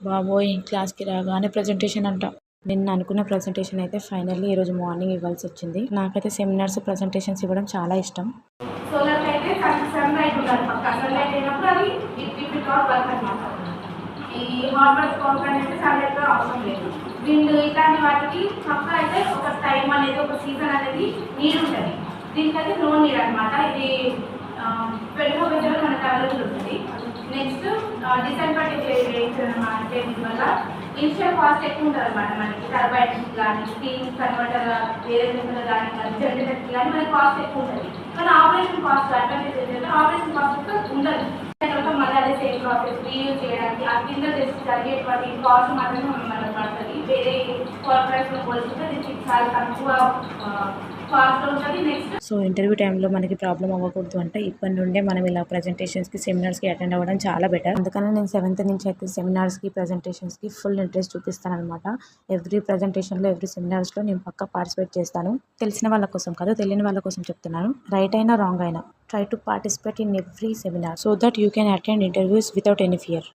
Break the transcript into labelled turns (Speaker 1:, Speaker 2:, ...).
Speaker 1: బాబోయ్ క్లాస్కి రాగానే ప్రజెంటేషన్ అంట. నిన్న అనుకున్న ప్రజెంటేషన్ అయితే ఫైనల్లీ ఈరోజు మార్నింగ్ ఇవ్వాల్సి వచ్చింది. నాకైతే సెమినార్స్ ప్రజెంటేషన్స్ ఇవ్వడం చాలా ఇష్టం.
Speaker 2: సోలార్ అయితే సన్ లైట్ ఉండాలి పక్క. సన్ లైట్ అయినప్పుడు అది ఇట్ నాట్ వర్క్ అనమాట. ఈ హాట్ వాటర్ పంప్ అనేది సన్ లైట్ అవసరం లేదు. విండ్ ఇట్లాంటి వాటికి పక్క అయితే ఒక టైం అనేది ఒక సీజన్ అనేది నీరు ఉంటుంది. దీనికైతే నో నీడ్ అనమాట. ఇది 24 గంటలు మనకు అవైలబుల్ ఉంటుంది. నెక్స్ట్ డిసెంబర్ టేబుల్ వల్ల ఇనిషియల్ కాస్ట్ ఎక్కువ ఉంటుంది అనమాట. మనకి టర్బైన్స్ కానీ స్టీమ్ కన్వర్టర్ వేరే కానీ జనరేటర్కి కానీ మనకి కాస్ట్ ఎక్కువ ఉంటుంది. కానీ ఆపరేషన్ కాస్ట్ అడ్వాంటేజ్ ఏంటంటే ఆపరేషన్ కాస్ట్ ఉండదు. మళ్ళీ అదే సేమ్ ప్రాసెస్ రీయూజ్ చేయడానికి ఆ కింద జరిగేటువంటి కాస్ట్ మాత్రమే మనకు పడుతుంది. వేరే కార్పొరేట్స్లో పోల్చుకుంటే దీనికి చాలా తక్కువ కాస్ట్ ఉంటుంది. నెక్స్ట్
Speaker 1: సో ఇంటర్వ్యూ టైంలో మనకి ప్రాబ్లం అవ్వకూడదు అంటే ఇప్పటి నుండే మనం ఇలా ప్రజెంటేషన్స్కి సెమినార్స్కి అటెండ్ అవ్వడం చాలా బెటర్. అందుకని నేను 7th నుంచి అయితే సెమినార్స్కి ప్రజెంటేషన్స్కి ఫుల్ ఇంట్రెస్ట్ చూపిస్తాను అనమాట. ఎవ్రీ ప్రజెంటేషన్లో ఎవ్రీ సెమినార్స్లో నేను పక్కా పార్టిసిపేట్ చేస్తాను. తెలిసిన వాళ్ళ కోసం కాదు, తెలియని వాళ్ళ కోసం చెప్తున్నాను. రైట్ అయినా రాంగ్ అయినా try to participate in every seminar so that you can attend interviews without any fear.